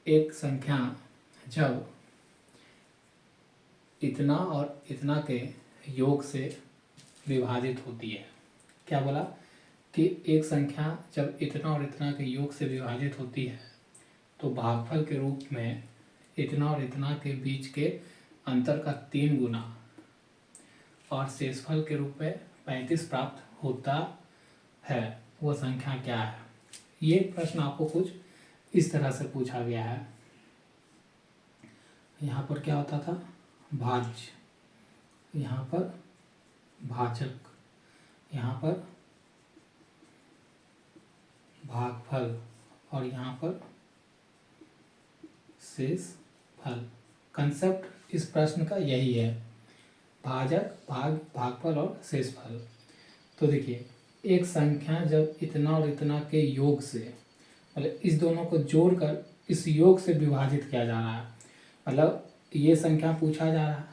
एक संख्या जब इतना और इतना के योग से विभाजित होती है, क्या बोला कि एक संख्या जब इतना और इतना के योग से विभाजित होती है तो भागफल के रूप में इतना और इतना के बीच के अंतर का 3 गुना और शेषफल के रूप में 35 प्राप्त होता है, वो संख्या क्या है। ये प्रश्न आपको कुछ इस तरह से पूछा गया है। यहाँ पर क्या होता था, भाज्य, यहाँ पर भाजक, यहाँ पर भागफल और यहाँ पर शेषफल। कंसेप्ट इस प्रश्न का यही है, भाजक, भागफल और शेषफल। तो देखिए, एक संख्या जब इतना और इतना के योग से, मतलब इस दोनों को जोड़कर इस योग से विभाजित किया जा रहा है, मतलब ये संख्या पूछा जा रहा है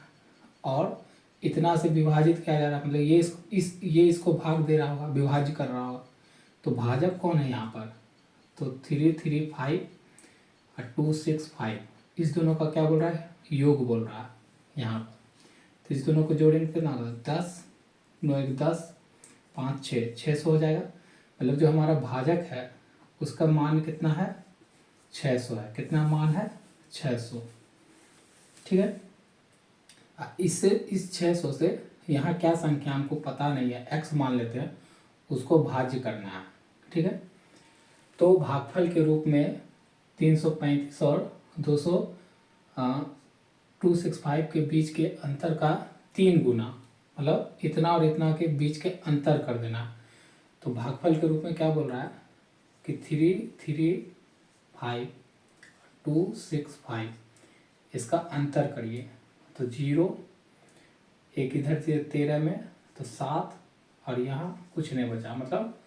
और इतना से विभाजित किया जा रहा है, मतलब ये इसको भाग दे रहा होगा, विभाज्य कर रहा होगा। तो भाजक कौन है यहाँ पर, तो 335 और 265, इस दोनों का क्या बोल रहा है, योग बोल रहा है यहाँ पर। तो इस दोनों को जोड़ेंगे कितना होगा, 10, 9 1 10, 5 6, 600 हो जाएगा। मतलब जो हमारा भाजक है उसका मान कितना है, 600 है। कितना मान है, 600। ठीक है, इससे इस 600 से यहाँ क्या संख्या हमको पता नहीं है, x मान लेते हैं, उसको भाज्य करना है। ठीक है, तो भागफल के रूप में 335 और 265 के बीच के अंतर का 3 गुना, मतलब इतना और इतना के बीच के अंतर कर देना। तो भागफल के रूप में क्या बोल रहा है कि 335 265, इसका अंतर करिए तो 0, एक इधर से 13 में तो 7 और यहाँ कुछ नहीं बचा, मतलब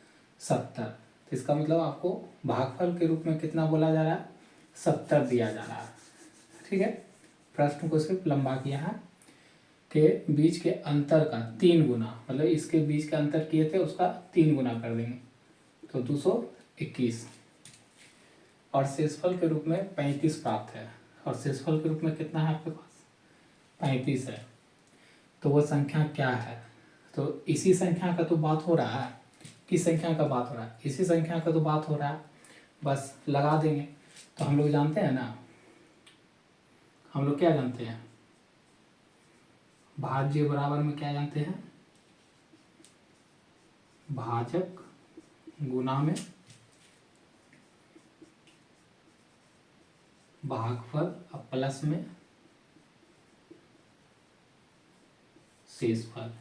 70। तो इसका मतलब आपको भागफल के रूप में कितना बोला जा रहा है, 70 दिया जा रहा है। ठीक है, प्रश्न को सिर्फ लंबा किया है के बीच के अंतर का 3 गुना, मतलब इसके बीच का अंतर किए थे उसका 3 गुना कर देंगे तो 221। और शेषफल के रूप में 35 प्राप्त है, और शेषफल के रूप में कितना है आपके पास, 35 है। तो वो संख्या क्या है, तो इसी संख्या का तो बात हो रहा है। किस संख्या का बात हो रहा है, इसी संख्या का तो बात हो रहा है, बस लगा देंगे। तो हम लोग जानते हैं ना, हम लोग क्या जानते हैं, भाज्य बराबर में क्या जानते हैं, भाजक गुना में भागफल और प्लस में शेषफल।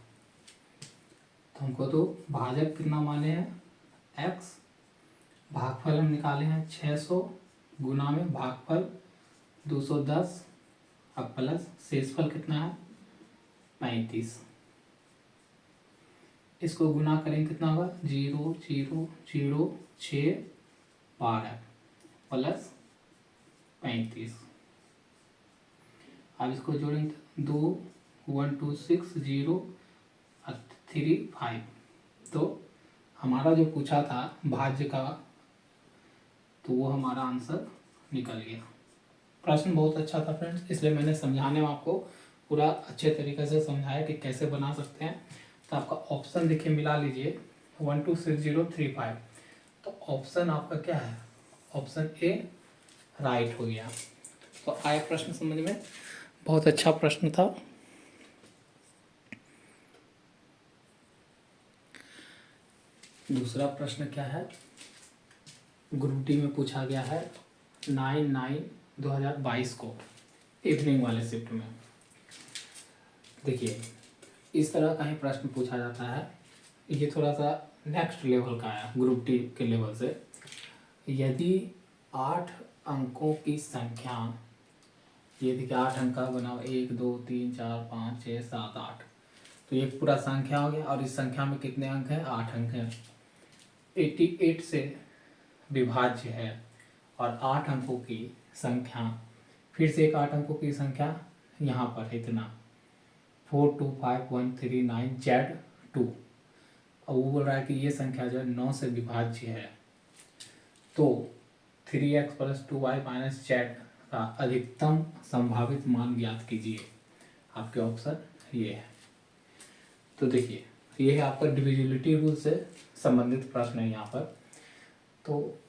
तो हमको तो भाजक कितना माने हैं, x, भागफल हम निकाले हैं 600 गुना में भागफल 210 और प्लस शेषफल कितना है 35। इसको गुना करेंगे कितना होगा, 0 0 0 6 12 प्लस 35। अब इसको जोड़ेंगे 2 1 2 6 0 और 3 5। तो हमारा जो पूछा था भाज्य का, तो वो हमारा आंसर निकल गया। प्रश्न बहुत अच्छा था फ्रेंड्स, इसलिए मैंने समझाने में आपको पूरा अच्छे तरीके से समझाया कि कैसे बना सकते हैं। तो आपका ऑप्शन देखिए मिला लीजिए 1 2 6 0 3 5। तो ऑप्शन आपका क्या है, ऑप्शन ए राइट हो गया। तो आया प्रश्न समझ में, बहुत अच्छा प्रश्न था। दूसरा प्रश्न क्या है, ग्रुप डी में पूछा गया है 9/9/2022 को इवनिंग वाले शिफ्ट में। देखिए, इस तरह का ही प्रश्न पूछा जाता है। ये थोड़ा सा नेक्स्ट लेवल का है, ग्रुप डी के लेवल से। यदि 8 अंकों की संख्या, ये देखिए 8 अंक का बना 1 2 3 4 5 6 7 8, तो ये पूरा संख्या हो गया। और इस संख्या में कितने अंक हैं, 8 अंक हैं। 88 से विभाज्य है और 8 अंकों की संख्या, फिर से एक 8 अंकों की संख्या यहाँ पर है इतना 425139Z2। अब वो बोल रहा है कि ये संख्या जो है 9 से विभाज्य है। तो 3x + 2y - z का अधिकतम संभावित मान ज्ञात कीजिए। आपके ऑप्शन ये है। तो देखिए ये है आपका डिविजिबिलिटी रूल से संबंधित प्रश्न है यहाँ पर। तो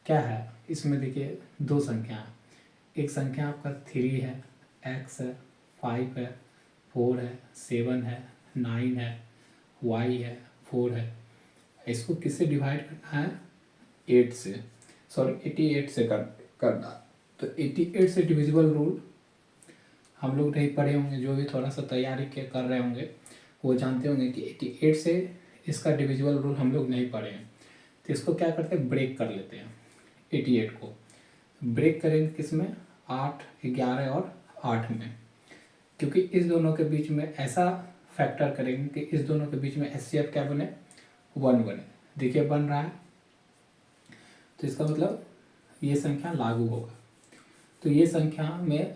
क्या है इसमें, देखिए दो संख्या है। एक संख्या आपका 3 है, x है, 5 है, 4 है, 7 है, 9 है, y है, 4 है। इसको किससे डिवाइड करना है? 8 से, सॉरी 88 से करना। तो 88 से डिविजिबल रूल हम लोग नहीं पढ़े होंगे, जो भी थोड़ा सा तैयारी कर रहे होंगे वो जानते होंगे कि 88 से इसका डिविजिबल रूल हम लोग नहीं पढ़े हैं। तो इसको क्या करते हैं, ब्रेक कर लेते हैं। 88 को ब्रेक करेंगे किस में? 8, 11 और 8 में। क्योंकि इस दोनों के बीच में ऐसा फैक्टर करेंगे कि इस दोनों के बीच में एचसीएफ क्या बने? 1 बने। देखिए बन रहा है। तो इसका मतलब ये संख्या लागू होगा। तो ये संख्या में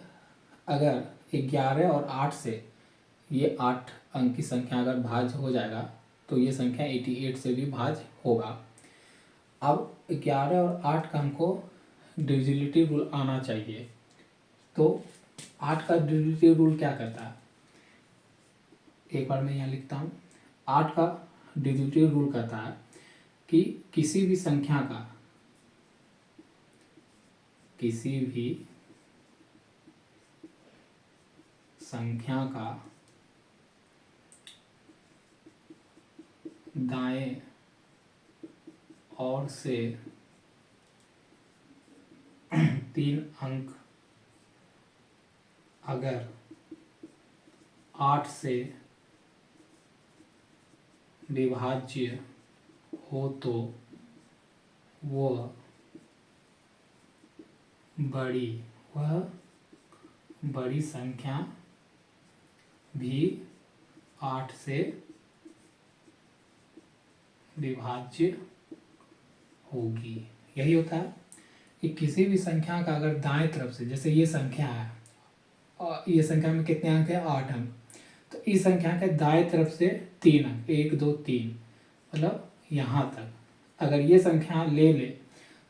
अगर 11 और 8 से ये 8 अंक की संख्या अगर भाज्य हो जाएगा तो ये संख्या 88 से भी भाज्य होगा। अब 11 और 8 का हमको डिविजिबिलिटी रूल आना चाहिए। तो 8 का डिविजिबिलिटी रूल क्या कहता है? एक बार मैं यहाँ लिखता हूँ। 8 का डिविजिबिलिटी रूल कहता है कि किसी भी संख्या का दाएं ओर से 3 अंक अगर 8 से विभाज्य हो तो वह बड़ी संख्या भी 8 से विभाज्य होगी। यही होता है कि किसी भी संख्या का अगर दाएं तरफ से, जैसे ये संख्या है और ये संख्या में कितने अंक है? 8 अंक। तो इस संख्या के दाएं तरफ से 3 अंक, 1 2 3, मतलब यहाँ तक अगर ये संख्या ले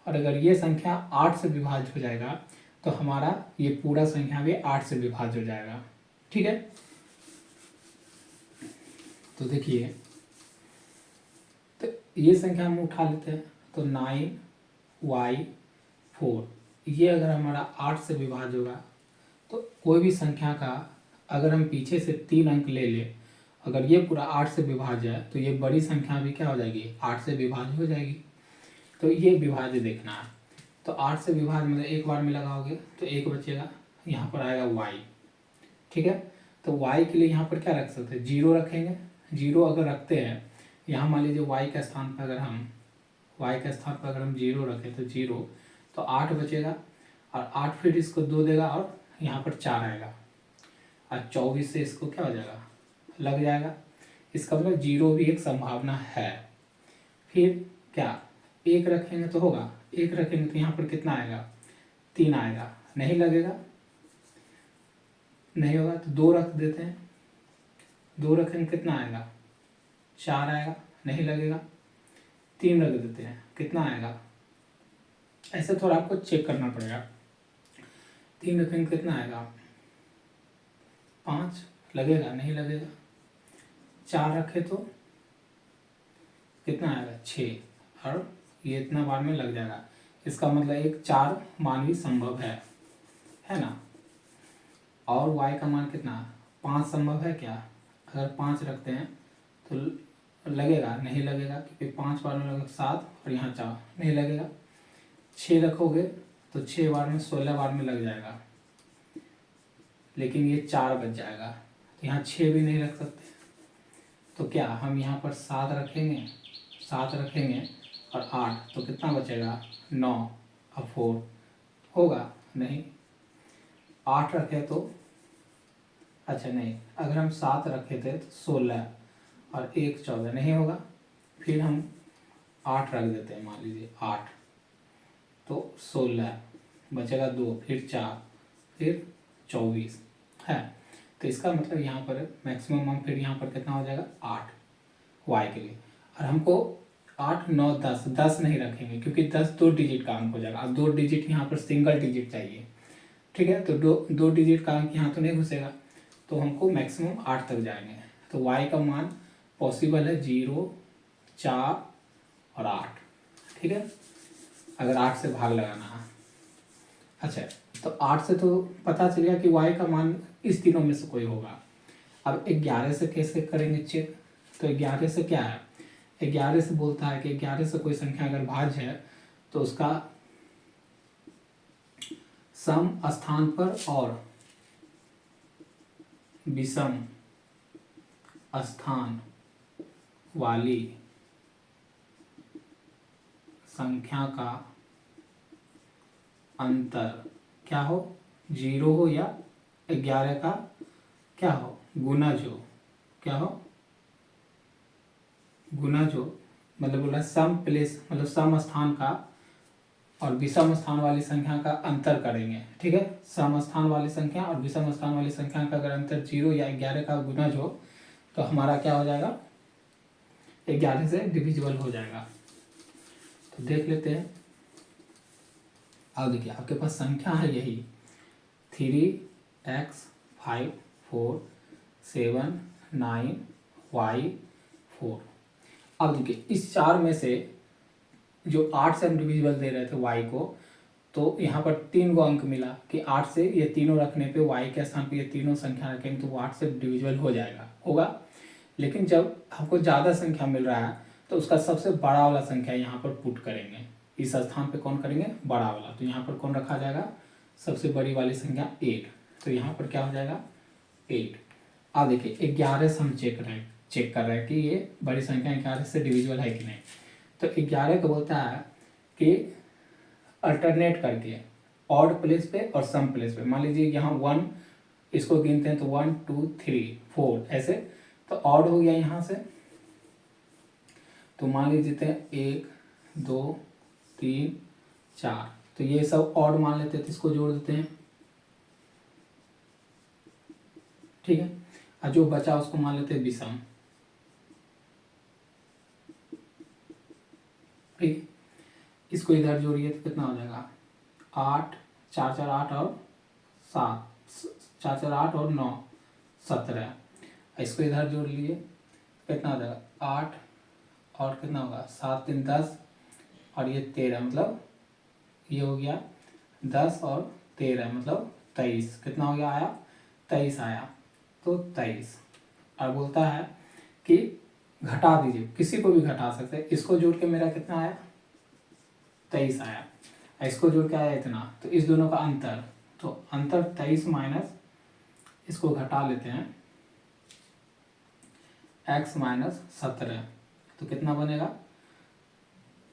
और अगर ये संख्या 8 से विभाज्य हो जाएगा तो हमारा ये पूरा संख्या भी 8 से विभाज्य हो जाएगा। ठीक है। तो देखिए, तो ये संख्या हम उठा लेते हैं। तो 9y4 ये अगर हमारा 8 से विभाज्य होगा तो कोई भी संख्या का अगर हम पीछे से 3 अंक ले अगर ये पूरा 8 से विभाज्य है तो ये बड़ी संख्या भी क्या हो जाएगी? 8 से विभाज्य हो जाएगी। तो ये विभाज्य देखना है। तो 8 से विभाज्य मतलब एक बार में लगाओगे तो 1 बचेगा, यहाँ पर आएगा y। ठीक है। तो y के लिए यहाँ पर क्या रख सकते हैं? 0 रखेंगे। 0 अगर रखते हैं, यहाँ मान लीजिए y के स्थान पर अगर हम 0 रखें तो 0, तो 8 बचेगा और 8 फिर इसको 2 देगा और यहाँ पर 4 आएगा और 24 से इसको क्या हो जाएगा? लग जाएगा। इसका मतलब 0 भी एक संभावना है। फिर क्या 1 रखेंगे तो होगा? 1 रखेंगे तो यहाँ पर कितना आएगा? 3 आएगा। नहीं लगेगा, नहीं होगा तो 2 रख देते हैं। 2 रखेंगे कितना आएगा? 4 आएगा। नहीं लगेगा। 3 रख देते हैं, कितना आएगा? ऐसे थोड़ा आपको चेक करना पड़ेगा। 3 रखेंगे कितना आएगा? 5 लगेगा। नहीं लगेगा। 4 रखे तो कितना आएगा? 6, और ये इतना बार में लग जाएगा। इसका मतलब एक 4 मान भी संभव है ना। और y का मान कितना? 5 संभव है क्या? अगर 5 रखते हैं तो लगेगा? नहीं लगेगा, क्योंकि 5 बार में लगेगा 7 और यहाँ 4, नहीं लगेगा। 6 रखोगे तो 6 बार में 16 बार में लग जाएगा, लेकिन ये 4 बच जाएगा। तो यहाँ 6 भी नहीं रख सकते। तो क्या हम यहाँ पर 7 रखेंगे और 8, तो कितना बचेगा? 9 और 4 होगा? नहीं। 8 रखे तो अच्छा नहीं, अगर हम 7 रखे थे तो 16 और 1 14, नहीं होगा। फिर हम 8 रख देते हैं, मान लीजिए 8, तो 16 बचेगा 2, फिर 4, फिर 24 है। तो इसका मतलब यहाँ पर मैक्सिमम हम फिर यहाँ पर कितना हो जाएगा? 8 y के लिए। और हमको 8 9 10, 10 नहीं रखेंगे क्योंकि 10 दो डिजिट का अंक हो जाएगा। अब दो डिजिट यहाँ पर सिंगल डिजिट चाहिए, ठीक है, तो दो डिजिट का अंक यहाँ तो नहीं घुसेगा, तो हमको मैक्सिमम 8 तक जाएंगे। तो y का मान पॉसिबल है 0, 4 और 8, ठीक है, अगर 8 से भाग लगाना है। अच्छा, तो 8 से तो पता चल गया कि y का मान इस तीनों में से कोई होगा। अब 11 से कैसे करेंगे चेक? तो 11 से क्या है, 11 से बोलता है कि 11 से कोई संख्या अगर भाज्य है तो उसका सम स्थान पर और विषम स्थान वाली संख्या का अंतर क्या हो, 0 हो या 11 का क्या हो, गुणज हो, क्या हो, गुणज हो, मतलब बोला सम प्लेस, मतलब सम स्थान का और विषम स्थान वाली संख्या का अंतर करेंगे, ठीक है, सम स्थान वाली संख्या और विषम स्थान वाली संख्या का अगर अंतर 0 या 11 का गुणज हो तो हमारा क्या हो जाएगा, 11 से डिविजिबल हो जाएगा। तो देख लेते हैं। अब देखिए आपके पास संख्या है यही 3x 5 4 7 9 y 4। अब देखिए इस 4 में से जो 8 से हम डिविजिबल दे रहे थे y को, तो यहाँ पर 3 गो अंक मिला कि 8 से ये तीनों रखने पे y के स्थान पे ये तीनों संख्या रखेंगे तो वो 8 से डिविजिबल हो जाएगा, होगा। लेकिन जब हमको ज़्यादा संख्या मिल रहा है तो उसका सबसे बड़ा वाला संख्या यहाँ पर पुट करेंगे, इस स्थान पे कौन करेंगे, बड़ा वाला। तो यहाँ पर कौन रखा जाएगा, सबसे बड़ी वाली संख्या 8, तो यहाँ पर क्या हो जाएगा 8। अब देखिए 11 से हम चेक कर रहे हैं कि ये बड़ी संख्या 11 से डिविजिबल है कि नहीं। तो 11 को बोलता है कि अल्टरनेट करके ऑड प्लेस पे और सम प्लेस पे, मान लीजिए यहाँ 1 इसको गिनते हैं तो 1 2 3 4 ऐसे, तो ऑड हो गया यहाँ से, तो मान लीजिए 1 2 3 4, तो ये सब ऑड मान लेते हैं तो इसको जोड़ देते हैं, ठीक है, और जो बचा उसको मान लेते हैं विषम, ठीक, इसको इधर जोड़िए तो कितना हो जाएगा 8 4 4 8 और 7 4 4 8 और 9 17, इसको इधर जोड़ लीजिए कितना हो जाएगा 8 और कितना होगा 7 3 10 और ये 13, मतलब ये हो गया 10 और 13 मतलब 23, कितना हो गया आया 23 आया, तो 23। और बोलता है कि घटा दीजिए, किसी को भी घटा सकते हैं, इसको जोड़ के मेरा कितना आया 23 आया, इसको जोड़ के आया इतना, तो इस दोनों का अंतर, तो अंतर 23 माइनस इसको घटा लेते हैं x माइनस 17, तो कितना बनेगा,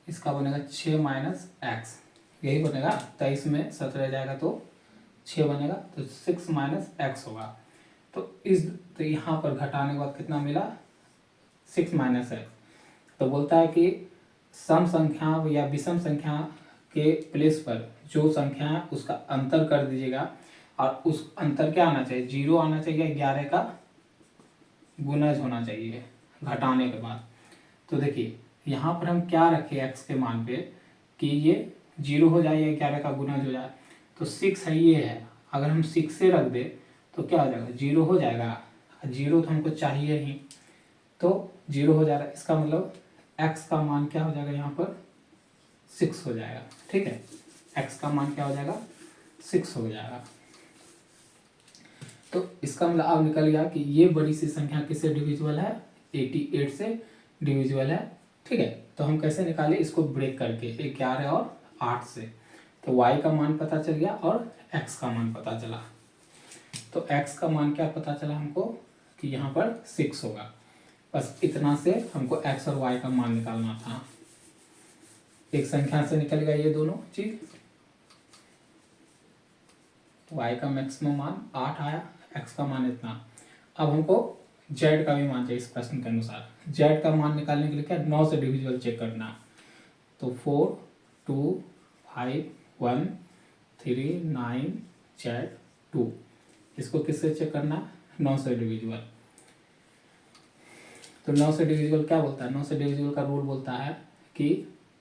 इसका बनेगा 6 माइनस एक्स, यही बनेगा, 23 में 17 जाएगा तो 6 बनेगा, तो 6 माइनस एक्स होगा। तो यहाँ पर घटाने के बाद कितना मिला 6 माइनस एक्स। तो बोलता है कि सम संख्या या विषम संख्या के प्लेस पर जो संख्या है उसका अंतर कर दीजिएगा, और उस अंतर क्या आना चाहिए, 0 आना चाहिए, 11 का गुणज होना चाहिए घटाने के बाद। तो देखिए यहाँ पर हम क्या रखें x के मान पे कि ये 0 हो जाए या 11 का गुणज हो जाए, तो 6 है ये है, अगर हम 6 से रख दे तो क्या हो जाएगा 0 हो जाएगा, 0 तो हमको चाहिए ही, तो 0 हो जाएगा, इसका मतलब x का मान क्या हो जाएगा यहाँ पर 6 हो जाएगा, ठीक है, x का मान क्या हो जाएगा 6 हो जाएगा। तो इसका मतलब अब निकल गया कि ये बड़ी सी संख्या किससे डिविजिबल है, 88 से डिविजिबल है, ठीक है। तो हम कैसे निकाले, इसको ब्रेक करके 11 और 8 से, तो y का मान पता चल गया और x का मान पता चला। तो x का मान क्या पता चला हमको कि यहाँ पर 6 होगा, बस इतना से हमको x और y का मान निकालना था। एक संख्या से निकल गया ये दोनों चीज, y का मैक्सिमम मान 8 आया, x का मान इतना। अब हमको z का भी मान चाहिए इस प्रश्न के अनुसार। z का मान निकालने के लिए क्या 9 से डिविजिबल चेक करना, तो 4 2 5 1 3 9 z 2, इसको किससे चेक करना 9 से डिविजिबल। तो 9 से डिविजिबल क्या बोलता है, 9 से डिविजिबल का रूल बोलता है कि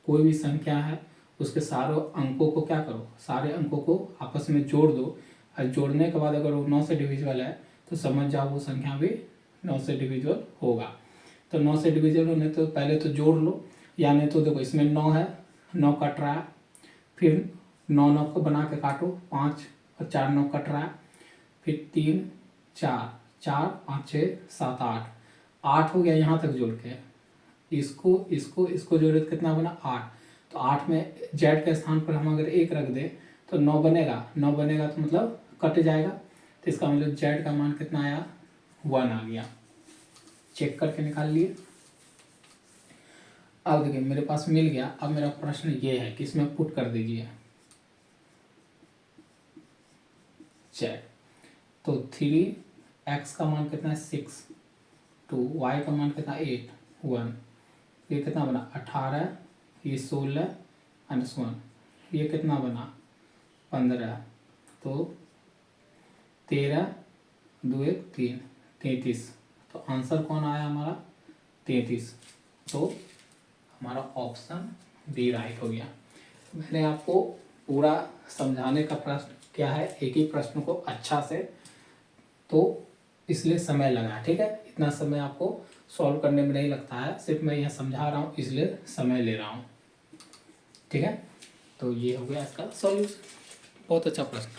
कोई भी संख्या है उसके सारों अंकों को क्या करो, सारे अंकों को आपस में जोड़ दो, और जोड़ने के बाद अगर वो 9 से डिविजिबल है तो समझ जाओ वो संख्या भी 9 से डिविजिबल होगा। तो 9 से डिविजिबल होने तो पहले तो जोड़ लो, या नहीं तो देखो इसमें 9 है, 9 कट रहा है, फिर 9 को बना के काटो, 5 और 4 9 कट रहा है, फिर 3 4 4 5 6 7 8 8 हो गया यहाँ तक जोड़ के, इसको जोड़े तो कितना बना 8। तो 8 में जेड के स्थान पर हम अगर 1 रख दें तो 9 बनेगा, 9 बनेगा तो मतलब कट जाएगा, तो इसका मतलब जेड का मान कितना आया 1 आ गया। चेक करके निकाल लिए। अब देखिए मेरे पास मिल गया। अब मेरा प्रश्न ये है कि इसमें पुट कर दीजिए जेड। तो 3x का मान कितना है 6, 2 y का मान कितना 8 1, ये कितना बना 18, ये 16 एंड 1, ये कितना बना 15, तो 13 2 1 3 33। तो आंसर कौन आया हमारा 33। तो हमारा ऑप्शन डी राइट हो गया। मैंने आपको पूरा समझाने का प्रश्न क्या है, एक ही प्रश्न को अच्छा से, तो इसलिए समय लगा, ठीक है। इतना समय आपको सॉल्व करने में नहीं लगता है, सिर्फ मैं यह समझा रहा हूँ इसलिए समय ले रहा हूँ, ठीक है। तो ये हो गया इसका सॉल्यूशन। बहुत अच्छा प्रश्न।